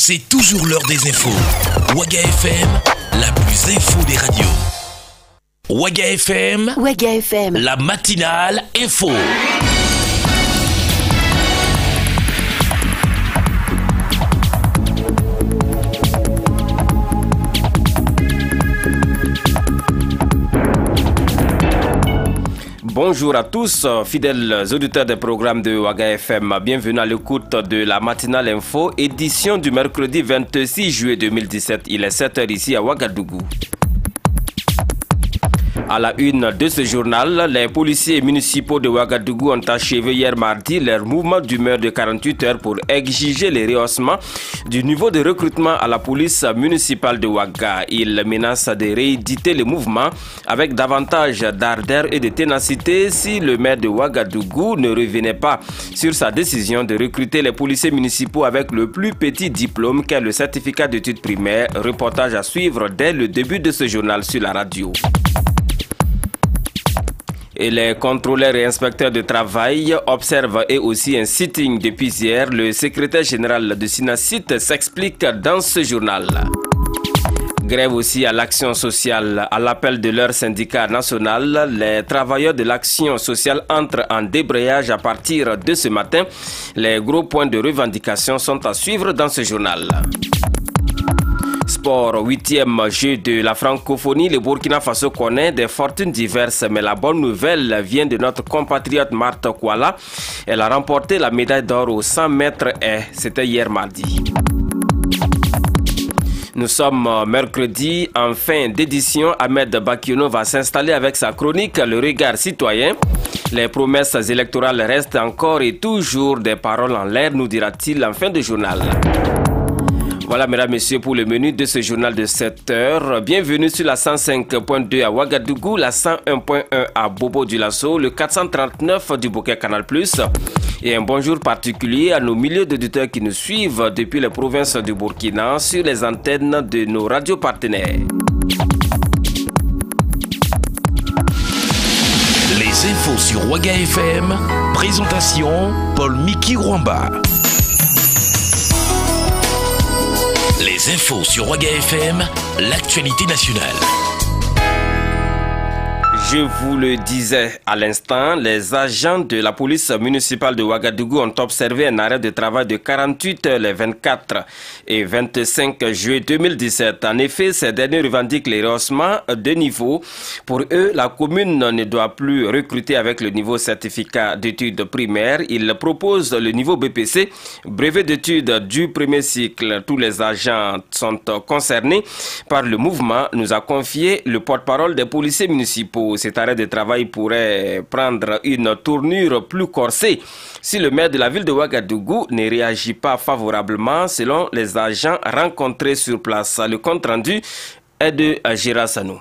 c'est toujours l'heure des infos. Waga FM, la plus info des radios. Waga FM, la matinale info. Bonjour à tous, fidèles auditeurs des programmes de Waga FM. Bienvenue à l'écoute de la matinale info, édition du mercredi 26 juillet 2017. Il est 7h ici à Ouagadougou. À la une de ce journal, les policiers municipaux de Ouagadougou ont achevé hier mardi leur mouvement d'humeur de 48 heures pour exiger le rehaussement du niveau de recrutement à la police municipale de Ouaga. Ils menacent de rééditer le mouvement avec davantage d'ardeur et de ténacité si le maire de Ouagadougou ne revenait pas sur sa décision de recruter les policiers municipaux avec le plus petit diplôme qu'est le certificat d'études primaires. Reportage à suivre dès le début de ce journal sur la radio. Et les contrôleurs et inspecteurs de travail observent et aussi un sitting depuis hier. Le secrétaire général de SINACIT s'explique dans ce journal. Grève aussi à l'action sociale. À l'appel de leur syndicat national, les travailleurs de l'action sociale entrent en débrayage à partir de ce matin. Les gros points de revendication sont à suivre dans ce journal. Sport, 8e jeu de la francophonie, le Burkina Faso connaît des fortunes diverses, mais la bonne nouvelle vient de notre compatriote Martha Kouala. Elle a remporté la médaille d'or aux 100 mètres et c'était hier mardi. Nous sommes mercredi, en fin d'édition. Ahmed Bakiono va s'installer avec sa chronique Le Regard Citoyen. Les promesses électorales restent encore et toujours des paroles en l'air, nous dira-t-il en fin de journal. Voilà, mesdames, messieurs, pour le menu de ce journal de 7 heures. Bienvenue sur la 105.2 à Ouagadougou, la 101.1 à Bobo-Dioulasso, le 439 du Bouquet Canal+. Et un bonjour particulier à nos milliers d'auditeurs qui nous suivent depuis les provinces du Burkina sur les antennes de nos radios partenaires. Les infos sur Waga FM, présentation Paul-Miki Rwamba. Les infos sur Waga FM, l'actualité nationale. Je vous le disais à l'instant, les agents de la police municipale de Ouagadougou ont observé un arrêt de travail de 48 heures les 24 et 25 juillet 2017. En effet, ces derniers revendiquent les rehaussements de niveau. Pour eux, la commune ne doit plus recruter avec le niveau certificat d'études primaires. Ils proposent le niveau BPC, brevet d'études du premier cycle. Tous les agents sont concernés par le mouvement, nous a confié le porte-parole des policiers municipaux. Cet arrêt de travail pourrait prendre une tournure plus corsée si le maire de la ville de Ouagadougou ne réagit pas favorablement selon les agents rencontrés sur place. Le compte rendu est de Gérard Sanou.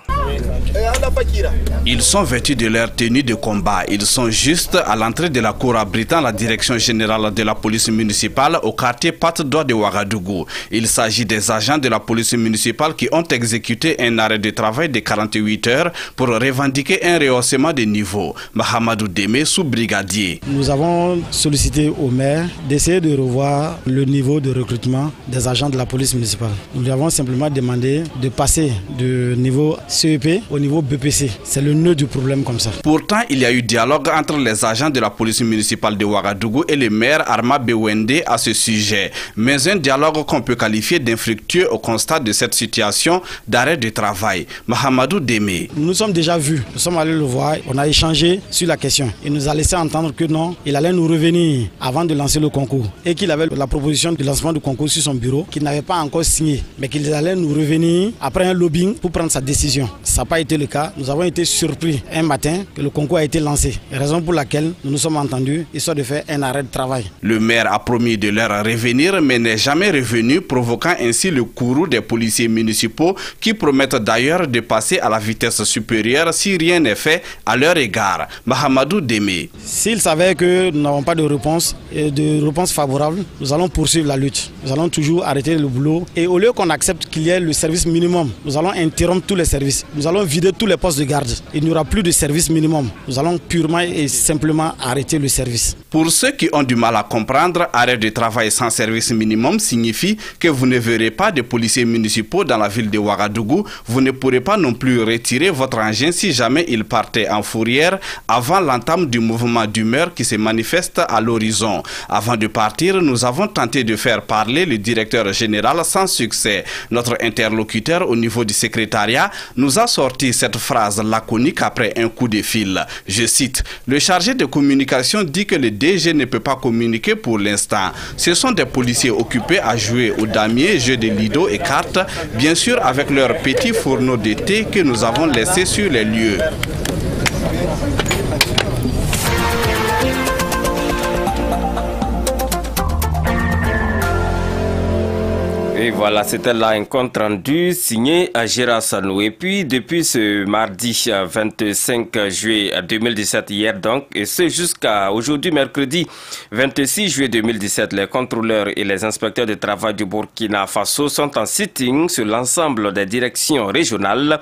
Ils sont vêtus de leur tenue de combat. Ils sont juste à l'entrée de la cour abritant la direction générale de la police municipale au quartier Patte-d'Oie de Ouagadougou. Il s'agit des agents de la police municipale qui ont exécuté un arrêt de travail de 48 heures pour revendiquer un rehaussement de niveau. Mahamadou Démé, sous-brigadier. Nous avons sollicité au maire d'essayer de revoir le niveau de recrutement des agents de la police municipale. Nous lui avons simplement demandé de passer du niveau CEP au niveau BPC. C'est le nœud du problème comme ça. Pourtant, il y a eu dialogue entre les agents de la police municipale de Ouagadougou et le maire Arma Bewende à ce sujet. Mais un dialogue qu'on peut qualifier d'infructueux au constat de cette situation d'arrêt de travail. Mahamadou Démé. Nous nous sommes déjà vus. Nous sommes allés le voir. On a échangé sur la question. Il nous a laissé entendre que non, il allait nous revenir avant de lancer le concours. Et qu'il avait la proposition de lancement du concours sur son bureau, qu'il n'avait pas encore signé. Mais qu'il allait nous revenir après un lobbying pour prendre sa décision. Ça n'a pas été le cas. Nous avons été surpris un matin que le concours a été lancé. Raison pour laquelle nous nous sommes entendus, histoire de faire un arrêt de travail. Le maire a promis de leur revenir, mais n'est jamais revenu, provoquant ainsi le courroux des policiers municipaux qui promettent d'ailleurs de passer à la vitesse supérieure si rien n'est fait à leur égard. Mahamadou Démé. S'ils savaient que nous n'avons pas de réponse favorable, nous allons poursuivre la lutte. Nous allons toujours arrêter le boulot et au lieu qu'on accepte qu'il y ait le service minimum. Nous allons interrompre tous les services. Nous allons vider tous les postes de garde. Il n'y aura plus de service minimum. Nous allons purement et simplement arrêter le service. Pour ceux qui ont du mal à comprendre, arrêt de travail sans service minimum signifie que vous ne verrez pas de policiers municipaux dans la ville de Ouagadougou. Vous ne pourrez pas non plus retirer votre engin si jamais il partait en fourrière avant l'entame du mouvement d'humeur qui se manifeste à l'horizon. Avant de partir, nous avons tenté de faire parler le directeur général sans succès. Notre interlocuteur au niveau du secrétariat nous a sorti cette phrase laconique après un coup de fil. Je cite, le chargé de communication dit que le DG ne peut pas communiquer pour l'instant. Ce sont des policiers occupés à jouer au damier, jeu de lido et cartes, bien sûr avec leurs petits fourneaux de thé que nous avons laissés sur les lieux. Et voilà, c'était là un compte rendu signé à Gérard Sanou. Et puis, depuis ce mardi 25 juillet 2017, hier donc, et ce jusqu'à aujourd'hui, mercredi 26 juillet 2017, les contrôleurs et les inspecteurs de travail du Burkina Faso sont en sitting sur l'ensemble des directions régionales.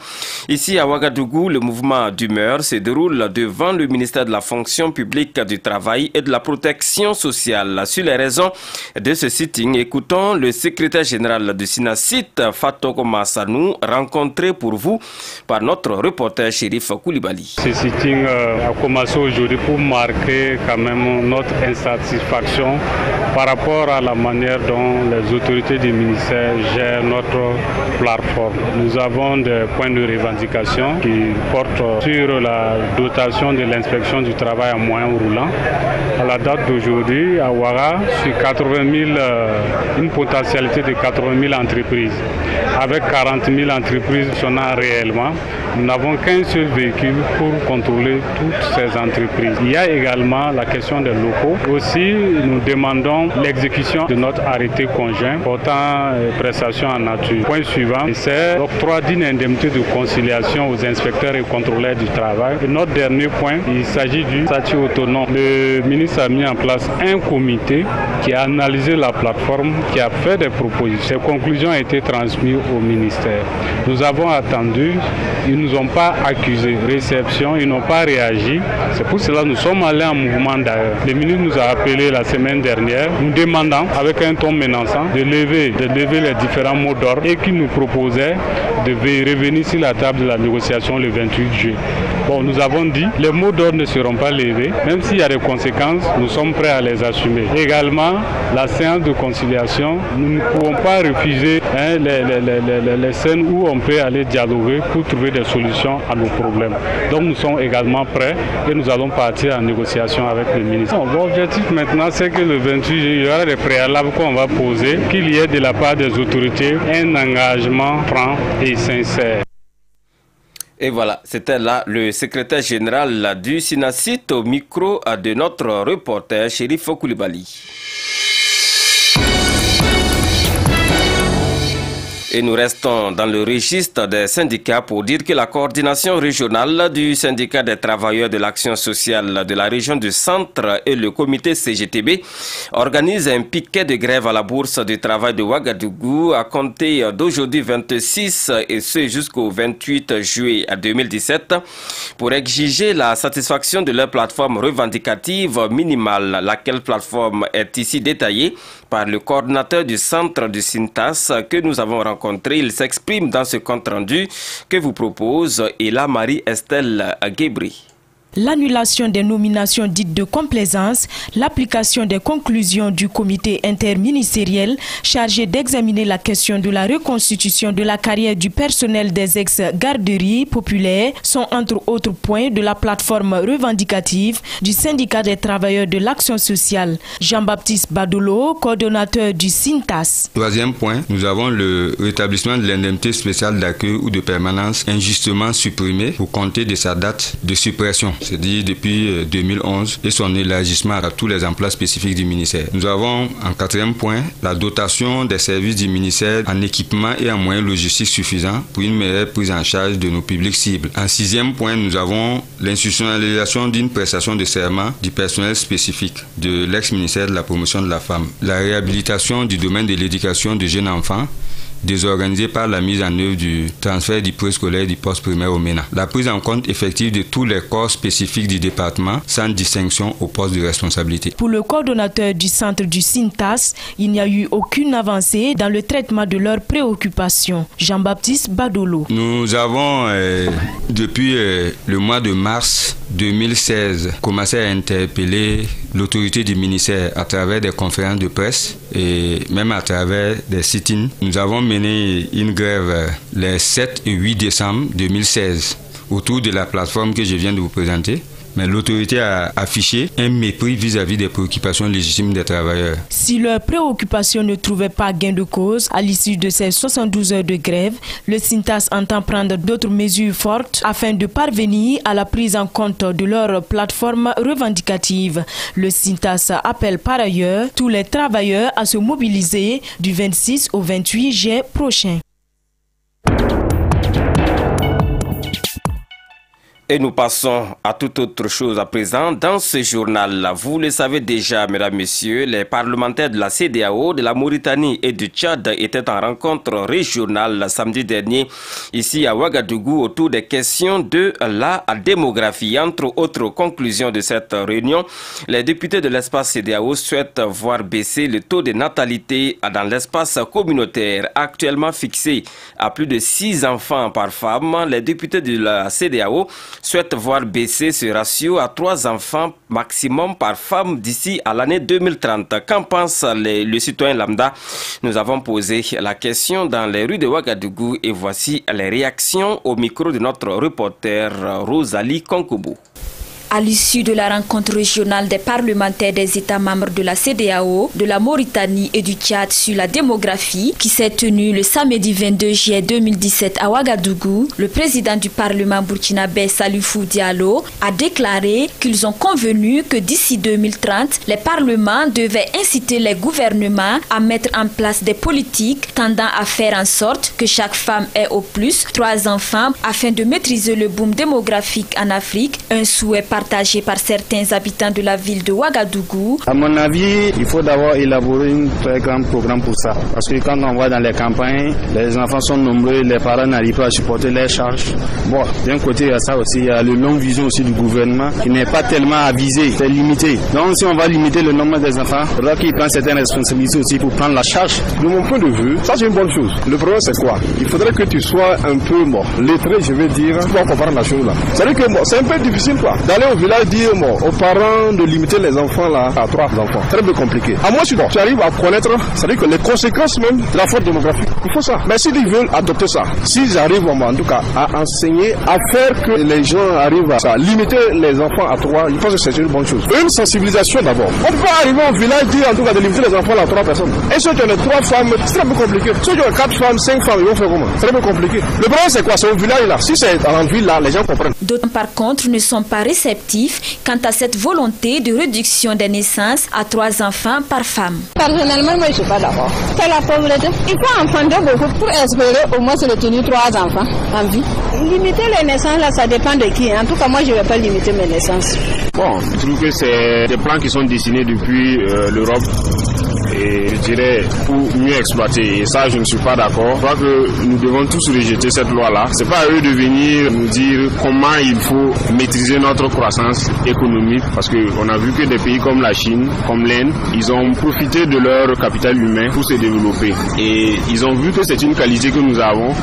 Ici à Ouagadougou, le mouvement d'humeur se déroule devant le ministère de la fonction publique du travail et de la protection sociale. Sur les raisons de ce sitting, écoutons le secrétaire général du SINASIT, Fatoko Massanou, rencontré pour vous par notre reporter Chérif Koulibaly. Ce sitting a commencé aujourd'hui pour marquer quand même notre insatisfaction par rapport à la manière dont les autorités du ministère gèrent notre plateforme. Nous avons des points de revendication qui portent sur la dotation de l'inspection du travail en moyen roulant. À la date d'aujourd'hui, à Ouara, sur 80 000, une potentialité de 80 000 entreprises. Avec 40 000 entreprises sonnant réellement, nous n'avons qu'un seul véhicule pour contrôler toutes ces entreprises. Il y a également la question des locaux. Aussi, nous demandons l'exécution de notre arrêté conjoint portant prestations en nature. Point suivant, c'est l'octroi d'une indemnité de conciliation aux inspecteurs et contrôleurs du travail. Et notre dernier point, il s'agit du statut autonome. Le ministre a mis en place un comité qui a analysé la plateforme, qui a fait des propositions. Ces conclusions ont été transmises au ministère. Nous avons attendu, ils ne nous ont pas accusés. Réception, ils n'ont pas réagi. C'est pour cela que nous sommes allés en mouvement d'ailleurs. Le ministre nous a appelés la semaine dernière, nous demandant, avec un ton menaçant, de lever les différents mots d'ordre et qui nous proposait de revenir sur la table de la négociation le 28 juillet. Bon, nous avons dit, les mots d'ordre ne seront pas levés, même s'il y a des conséquences, nous sommes prêts à les assumer. Également, la séance de conciliation, nous ne pouvons pas refuser les scènes où on peut aller dialoguer pour trouver des solutions à nos problèmes. Donc nous sommes également prêts et nous allons partir en négociation avec le ministre. L'objectif maintenant, c'est que le 28 juillet, il y aura des préalables qu'on va poser, qu'il y ait de la part des autorités un engagement franc et sincère. Et voilà, c'était là le secrétaire général du SINASIT au micro de notre reporter Chérif Koulibaly. Et nous restons dans le registre des syndicats pour dire que la coordination régionale du syndicat des travailleurs de l'action sociale de la région du Centre et le comité CGTB organisent un piquet de grève à la bourse du travail de Ouagadougou à compter d'aujourd'hui 26 et ce jusqu'au 28 juillet 2017 pour exiger la satisfaction de leur plateforme revendicative minimale. Laquelle plateforme est ici détaillée par le coordinateur du centre du SINTAS que nous avons rencontré. Il s'exprime dans ce compte-rendu que vous propose Ella Marie-Estelle Guébry. L'annulation des nominations dites de complaisance, l'application des conclusions du comité interministériel chargé d'examiner la question de la reconstitution de la carrière du personnel des ex-garderies populaires sont entre autres points de la plateforme revendicative du syndicat des travailleurs de l'action sociale. Jean-Baptiste Badolo, coordonnateur du SINTAS. Troisième point, nous avons le rétablissement de l'indemnité spéciale d'accueil ou de permanence injustement supprimée pour compter de sa date de suppression. C'est-à-dire depuis 2011 et son élargissement à tous les emplois spécifiques du ministère. Nous avons en quatrième point la dotation des services du ministère en équipement et en moyens logistiques suffisants pour une meilleure prise en charge de nos publics cibles. En sixième point, nous avons l'institutionnalisation d'une prestation de serment du personnel spécifique de l'ex-ministère de la promotion de la femme, la réhabilitation du domaine de l'éducation de jeunes enfants désorganisés par la mise en œuvre du transfert du préscolaire du poste primaire au MENA. La prise en compte effective de tous les corps spécifiques du département sans distinction au poste de responsabilité. Pour le coordonnateur du centre du SINTAS, il n'y a eu aucune avancée dans le traitement de leurs préoccupations. Jean-Baptiste Badolo. Nous avons, depuis le mois de mars 2016, commencé à interpeller l'autorité du ministère à travers des conférences de presse et même à travers des sit-ins. Nous avons mené une grève les 7 et 8 décembre 2016 autour de la plateforme que je viens de vous présenter. Mais l'autorité a affiché un mépris vis-à-vis des préoccupations légitimes des travailleurs. Si leurs préoccupations ne trouvaient pas gain de cause à l'issue de ces 72 heures de grève, le SINTAS entend prendre d'autres mesures fortes afin de parvenir à la prise en compte de leurs plateformes revendicatives. Le SINTAS appelle par ailleurs tous les travailleurs à se mobiliser du 26 au 28 juin prochain. Et nous passons à toute autre chose à présent. Dans ce journal, vous le savez déjà, mesdames, messieurs, les parlementaires de la CEDEAO, de la Mauritanie et du Tchad étaient en rencontre régionale samedi dernier ici à Ouagadougou autour des questions de la démographie. Entre autres conclusions de cette réunion, les députés de l'espace CEDEAO souhaitent voir baisser le taux de natalité dans l'espace communautaire, actuellement fixé à plus de 6 enfants par femme. Les députés de la CEDEAO souhaite voir baisser ce ratio à 3 enfants maximum par femme d'ici à l'année 2030. Qu'en pense le citoyen lambda? Nous avons posé la question dans les rues de Ouagadougou et voici les réactions au micro de notre reporter Rosalie Konkoubou. À l'issue de la rencontre régionale des parlementaires des États membres de la CEDEAO, de la Mauritanie et du Tchad sur la démographie, qui s'est tenue le samedi 22 juillet 2017 à Ouagadougou, le président du Parlement burkinabé Salifou Diallo a déclaré qu'ils ont convenu que d'ici 2030, les parlements devaient inciter les gouvernements à mettre en place des politiques tendant à faire en sorte que chaque femme ait au plus 3 enfants afin de maîtriser le boom démographique en Afrique, un souhait partagé par certains habitants de la ville de Ouagadougou. À mon avis, il faut d'abord élaborer un très grand programme pour ça. Parce que quand on voit dans les campagnes, les enfants sont nombreux, les parents n'arrivent pas à supporter les charges. Bon, d'un côté, il y a ça aussi, il y a la longue vision aussi du gouvernement qui n'est pas tellement avisée, c'est limité. Donc si on va limiter le nombre des enfants, il faudra qu'ils prennent certaines responsabilités aussi pour prendre la charge. De mon point de vue, ça c'est une bonne chose. Le problème c'est quoi? Il faudrait que tu sois un peu lettré, je vais dire, pour comprendre la chose là. C'est-à-dire que c'est un peu difficile quoi. D'aller au village dire aux parents de limiter les enfants là à 3 enfants. Très peu compliqué. À moins si tu arrives à connaître, c'est-à-dire que les conséquences même de la faute démographique, il faut ça. Mais s'ils veulent adopter ça, s'ils arrivent en tout cas à enseigner, à faire que les gens arrivent à ça, limiter les enfants à 3, je pense que c'est une bonne chose. Une sensibilisation d'abord. On peut arriver au village dire en tout cas de limiter les enfants à 3 personnes. Et ceux qui ont 3 femmes, c'est très peu compliqué. Ceux qui ont 4 femmes, 5 femmes, ils vont faire comment? Très peu compliqué. Le problème c'est quoi? C'est au village là. Si c'est dans la ville là, les gens comprennent. D'autres par contre ne sont pas réceptifs quant à cette volonté de réduction des naissances à 3 enfants par femme. Personnellement, moi je ne suis pas d'accord. C'est la pauvreté. Il faut enfanter beaucoup pour espérer au moins se retenir 3 enfants en vie. Limiter les naissances là, ça dépend de qui. En tout cas, moi je ne vais pas limiter mes naissances. Bon, je trouve que c'est des plans qui sont dessinés depuis l'Europe. Et je dirais pour mieux exploiter. Et ça, je ne suis pas d'accord. Je crois que nous devons tous rejeter cette loi-là. C'est pas à eux de venir nous dire comment il faut maîtriser notre croissance économique. Parce qu'on a vu que des pays comme la Chine, comme l'Inde, ils ont profité de leur capital humain pour se développer. Et ils ont vu que c'est une qualité que nous avons.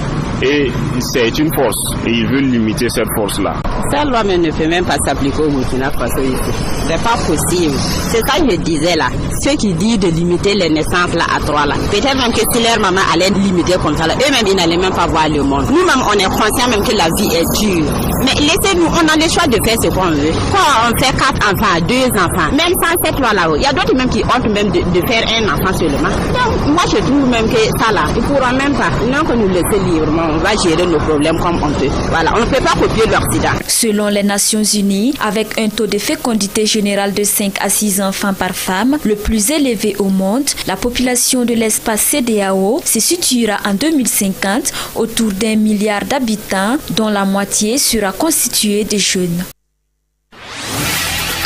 Et c'est une force. Et ils veulent limiter cette force-là. Cette loi ne peut même pas s'appliquer au Burkina Faso ici. C'est pas possible. C'est ça que je disais là. Ceux qui disent de limiter les naissances là à 3 là. Peut-être même que si leur maman allait limiter comme ça là, eux-mêmes ils n'allaient même pas voir le monde. Nous-mêmes on est conscients même que la vie est dure. Mais laissez-nous, on a le choix de faire ce qu'on veut. Quand on fait 4 enfants, 2 enfants, même sans cette loi là, il y a d'autres même qui hontent même de faire un enfant seulement. Donc moi je trouve même que ça là, ils pourront même pas. Non que nous laisser librement, on va gérer nos problèmes comme on peut. Voilà, on ne peut pas copier l'Occident. Selon les Nations Unies, avec un taux de fécondité générale de 5 à 6 enfants par femme, le plus élevé au monde, la population de l'espace CEDEAO se situera en 2050 autour d'1 milliard d'habitants, dont la moitié sera constituée de jeunes.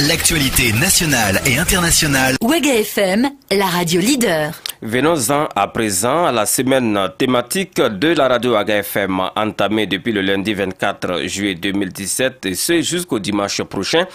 L'actualité nationale et internationale. Ouaga FM, la radio leader. Venons-en à présent à la semaine thématique de la radio Waga FM entamée depuis le lundi 24 juillet 2017 et ce jusqu'au dimanche prochain.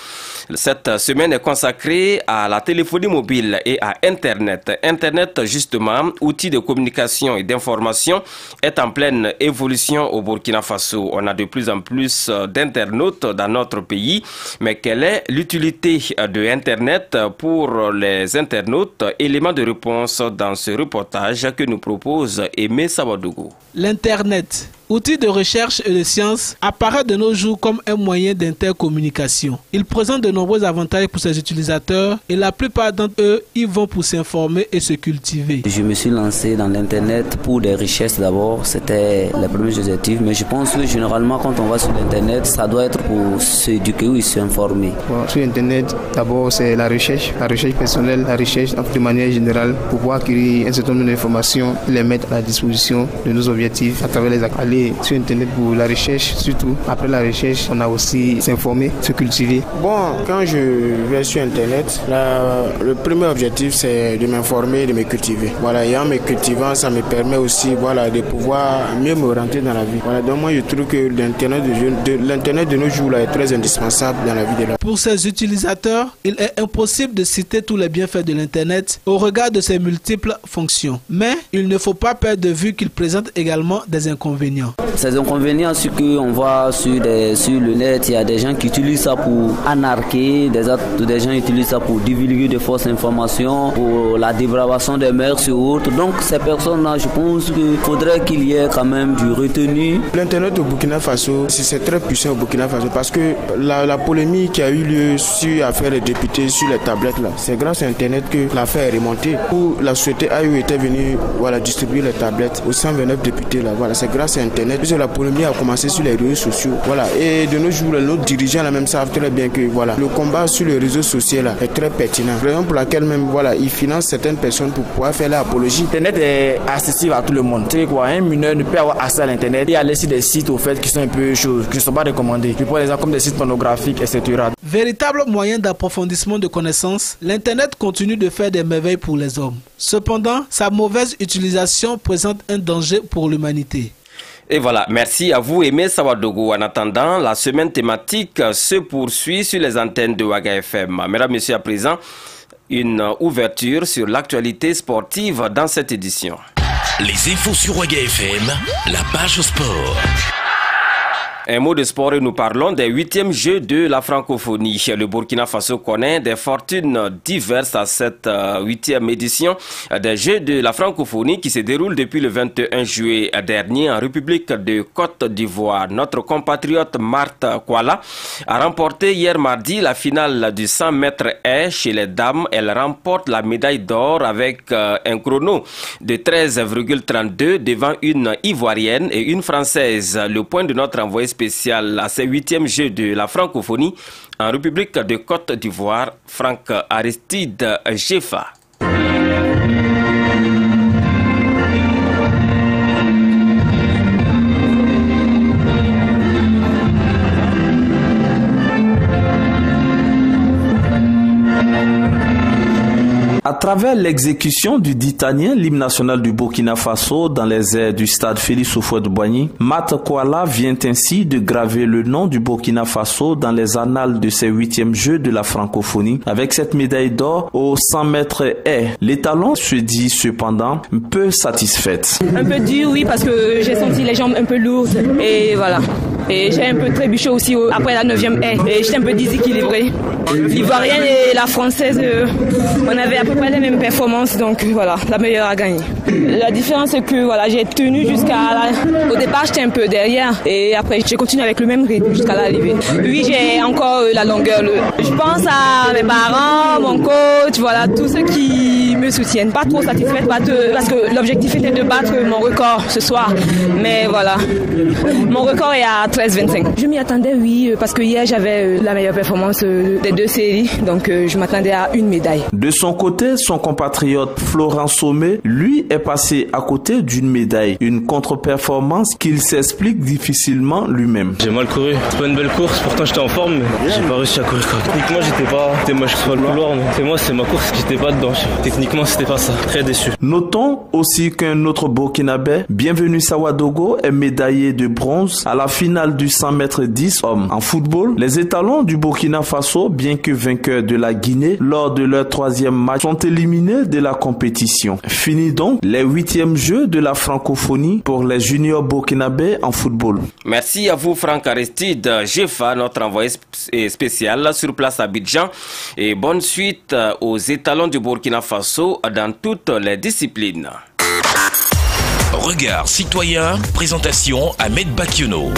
Cette semaine est consacrée à la téléphonie mobile et à Internet. Internet, justement, outil de communication et d'information, est en pleine évolution au Burkina Faso. On a de plus en plus d'internautes dans notre pays, mais quelle est l'utilité de Internet pour les internautes? Élément de réponse dans ce reportage que nous propose Aimé Sawadougou. L'Internet, outil de recherche et de sciences, apparaît de nos jours comme un moyen d'intercommunication. Il présente de nombreux avantages pour ses utilisateurs et la plupart d'entre eux y vont pour s'informer et se cultiver. Je me suis lancé dans l'Internet pour des richesses d'abord, c'était les premiers objectifs, mais je pense que généralement quand on va sur l'Internet, ça doit être pour s'éduquer ou s'informer. Sur Internet, d'abord c'est la recherche personnelle, la recherche de manière générale pour pouvoir acquérir un certain nombre d'informations, les mettre à la disposition de nos objectifs à travers les aller sur Internet pour la recherche surtout. Après la recherche, on a aussi s'informer, se cultiver. Bon, quand je vais sur Internet, le premier objectif c'est de m'informer, de me cultiver. Voilà, et en me cultivant, ça me permet aussi de pouvoir mieux me rentrer dans la vie. Voilà, donc moi je trouve que l'Internet de nos jours là, est très indispensable dans la vie de l'homme. Pour ces utilisateurs, il est impossible de citer tous les bienfaits de l'Internet au regard de ses multiples fonctions. Mais il ne faut pas perdre de vue qu'il présente également des inconvénients. Ces inconvénients, c'est qu'on voit sur le net, il y a des gens qui utilisent ça pour anarquer, des gens utilisent ça pour divulguer de fausses informations, pour la dépravation des mœurs et autres. Donc ces personnes-là, je pense qu'il faudrait qu'il y ait quand même du retenu. L'Internet au Burkina Faso, c'est très puissant au Burkina Faso parce que la polémique qui a eu lieu sur l'affaire des députés sur les tablettes, là, c'est grâce à Internet que l'affaire est remontée, où la société AU était venue distribuer les tablettes aux 129 députés. Là, c'est grâce à Internet que la polémique a commencé sur les réseaux sociaux. Et de nos jours, nos dirigeants là, même savent très bien que le combat sur les réseaux sociaux là, est très pertinent. Raison pour laquelle même ils financent certaines personnes pour pouvoir faire l'apologie. Internet est accessible à tout le monde. C'est quoi, un mineur ne peut avoir accès à l'Internet et aller sur des sites au fait qui sont un peu choses, qui ne sont pas recommandés. Je prends des exemples comme des sites pornographiques, etc. Véritable moyen d'approfondissement de connaissances, l'Internet continue de faire des merveilles pour les hommes. Cependant, sa mauvaise utilisation présente un danger pour l'humanité. Et voilà, merci à vous Aimé Sawadougou. En attendant, la semaine thématique se poursuit sur les antennes de Waga FM. Mesdames, Messieurs, à présent, une ouverture sur l'actualité sportive dans cette édition. Les infos sur Waga FM, la page sport. Un mot de sport et nous parlons des 8e Jeux de la francophonie. Le Burkina Faso connaît des fortunes diverses à cette 8e édition des Jeux de la francophonie qui se déroule depuis le 21 juillet dernier en République de Côte d'Ivoire. Notre compatriote Marthe Kuala a remporté hier mardi la finale du 100 mètres haies chez les dames. Elle remporte la médaille d'or avec un chrono de 13,32 devant une Ivoirienne et une Française. Le point de notre envoyé spécial à ces 8e Jeux de la francophonie en République de Côte d'Ivoire, Franck Aristide Jefa. À travers l'exécution du ditanien, l'hymne national du Burkina Faso dans les airs du stade Félix Houphouët-Boigny, Marthe Kuala vient ainsi de graver le nom du Burkina Faso dans les annales de ses 8e Jeux de la francophonie avec cette médaille d'or aux 100 mètres haies. L'étalon se dit cependant peu satisfaite. Un peu dur, oui, parce que j'ai senti les jambes un peu lourdes et voilà. Et j'ai un peu trébuché aussi après la 9e haie et j'étais un peu déséquilibrée. L'Ivoirienne et la Française, on avait à peu près les mêmes performances, donc voilà, la meilleure a gagné. La différence c'est que voilà, j'ai tenu au départ j'étais un peu derrière et après j'ai continué avec le même rythme jusqu'à l'arrivée. Oui, j'ai encore la longueur. Je pense à mes parents, mon coach, voilà, tous ceux qui me soutiennent. Pas trop satisfaite parce que l'objectif était de battre mon record ce soir, mais voilà, mon record est à 13,25. Je m'y attendais, oui, parce que hier j'avais la meilleure performance des 2 séries, donc je m'attendais à une médaille. De son côté, son compatriote Florent Sommet, lui, est passé à côté d'une médaille. Une contre-performance qu'il s'explique difficilement lui-même. J'ai mal couru. C'est pas une belle course, pourtant j'étais en forme, mais j'ai pas réussi à courir. Techniquement, c'était moi, je suis pas le couloir, mais c'est ma course, j'étais pas dedans. Techniquement, c'était pas ça. Très déçu. Notons aussi qu'un autre Burkinabé, Bienvenu Sawadogo, est médaillé de bronze à la finale du 100 mètres 10 hommes. En football, les étalons du Burkina Faso, bien que vainqueurs de la Guinée lors de leur 3e match, sont éliminés de la compétition. Fini donc les 8e Jeux de la francophonie pour les juniors burkinabés en football. Merci à vous Franck Aristide Jefa, notre envoyé spécial sur place à Abidjan, et bonne suite aux étalons du Burkina Faso dans toutes les disciplines. Regard citoyen, présentation Ahmed Bakiono.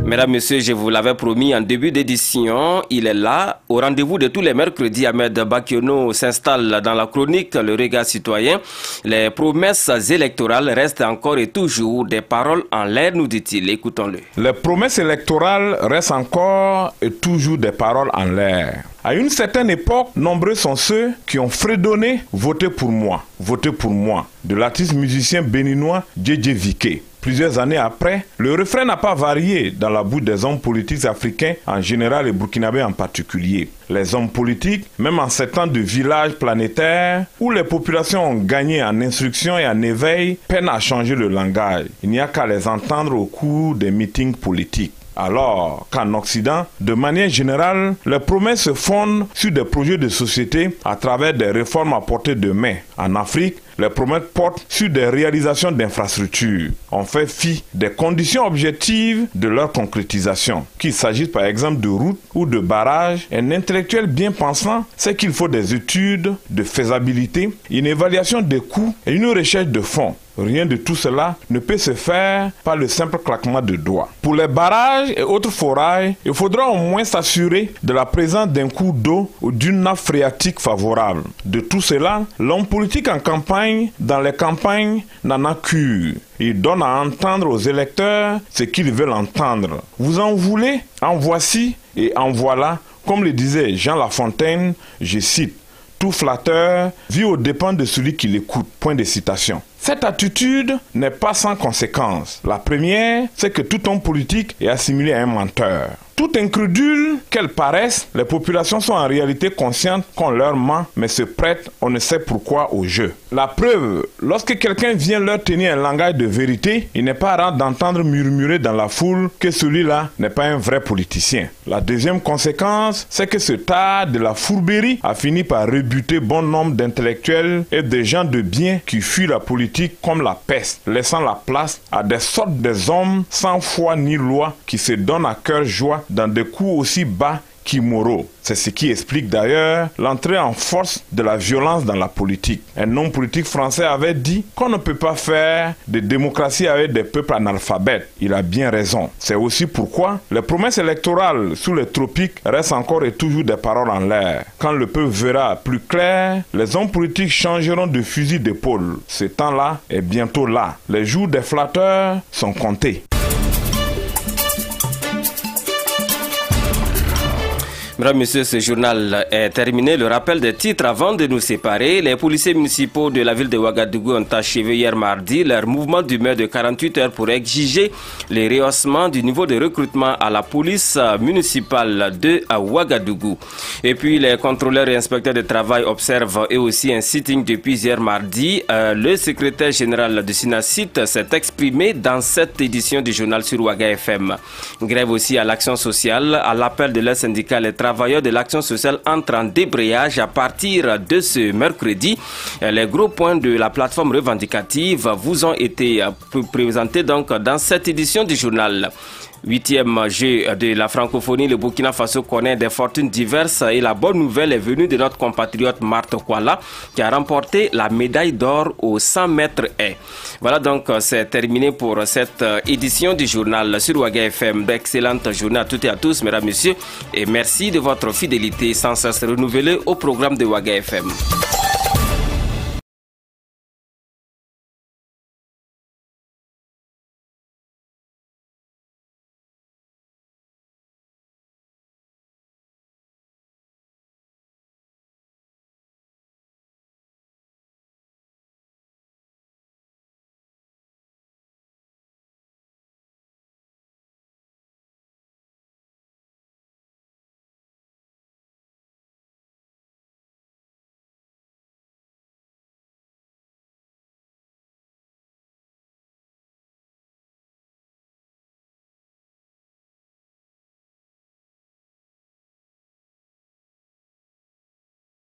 Mesdames, Messieurs, je vous l'avais promis en début d'édition, il est là. Au rendez-vous de tous les mercredis, Ahmed Bakiono s'installe dans la chronique Le Regard citoyen. Les promesses électorales restent encore et toujours des paroles en l'air, nous dit-il. Écoutons-le. Les promesses électorales restent encore et toujours des paroles en l'air. À une certaine époque, nombreux sont ceux qui ont fredonné « Votez pour moi », « Votez pour moi » de l'artiste musicien béninois Djedje Viké. Plusieurs années après, le refrain n'a pas varié dans la bouche des hommes politiques africains en général et burkinabés en particulier. Les hommes politiques, même en ces temps de village planétaire où les populations ont gagné en instruction et en éveil, peinent à changer le langage. Il n'y a qu'à les entendre au cours des meetings politiques. Alors qu'en Occident, de manière générale, les promesses se fondent sur des projets de société à travers des réformes à portée de main. En Afrique, les promesses portent sur des réalisations d'infrastructures. On fait fi des conditions objectives de leur concrétisation. Qu'il s'agisse par exemple de routes ou de barrages, un intellectuel bien pensant sait qu'il faut des études de faisabilité, une évaluation des coûts et une recherche de fonds. Rien de tout cela ne peut se faire par le simple claquement de doigts. Pour les barrages et autres forages, il faudra au moins s'assurer de la présence d'un cours d'eau ou d'une nappe phréatique favorable. De tout cela, l'homme politique en campagne, dans les campagnes, n'en a cure. Il donne à entendre aux électeurs ce qu'ils veulent entendre. Vous en voulez? En voici et en voilà. Comme le disait Jean Lafontaine, je cite, « Tout flatteur vit aux dépens de celui qui l'écoute. » Point de citation. Cette attitude n'est pas sans conséquences. La première, c'est que tout homme politique est assimilé à un menteur. Tout incrédule qu'elles paraissent, les populations sont en réalité conscientes qu'on leur ment, mais se prêtent, on ne sait pourquoi, au jeu. La preuve, lorsque quelqu'un vient leur tenir un langage de vérité, il n'est pas rare d'entendre murmurer dans la foule que celui-là n'est pas un vrai politicien. La deuxième conséquence, c'est que ce tas de la fourberie a fini par rebuter bon nombre d'intellectuels et de gens de bien qui fuient la politique comme la peste, laissant la place à des sortes d'hommes sans foi ni loi qui se donnent à cœur joie dans des coups aussi bas qu'Imoro. C'est ce qui explique d'ailleurs l'entrée en force de la violence dans la politique. Un homme politique français avait dit qu'on ne peut pas faire de démocratie avec des peuples analphabètes. Il a bien raison. C'est aussi pourquoi les promesses électorales sous les tropiques restent encore et toujours des paroles en l'air. Quand le peuple verra plus clair, les hommes politiques changeront de fusil d'épaule. Ce temps-là est bientôt là. Les jours des flatteurs sont comptés. Mesdames, Messieurs, ce journal est terminé. Le rappel des titres avant de nous séparer. Les policiers municipaux de la ville de Ouagadougou ont achevé hier mardi leur mouvement d'humeur de 48 heures pour exiger le rehaussement du niveau de recrutement à la police municipale de Ouagadougou. Et puis, les contrôleurs et inspecteurs de travail observent eux aussi un sitting depuis hier mardi. Le secrétaire général du SINACIT s'est exprimé dans cette édition du journal sur Ouaga FM. Grève aussi à l'action sociale, à l'appel de leur syndicat, les travailleurs de l'action sociale entrent en débrayage à partir de ce mercredi. Les gros points de la plateforme revendicative vous ont été présentés donc dans cette édition du journal. 8e jeu de la francophonie, le Burkina Faso connaît des fortunes diverses et la bonne nouvelle est venue de notre compatriote Marthe Kouala qui a remporté la médaille d'or aux 100 mètres haies. Voilà donc, c'est terminé pour cette édition du journal sur Ouaga FM. D'excellentes journées à toutes et à tous, mesdames, messieurs, et merci de votre fidélité sans cesse renouvelée au programme de Ouaga FM.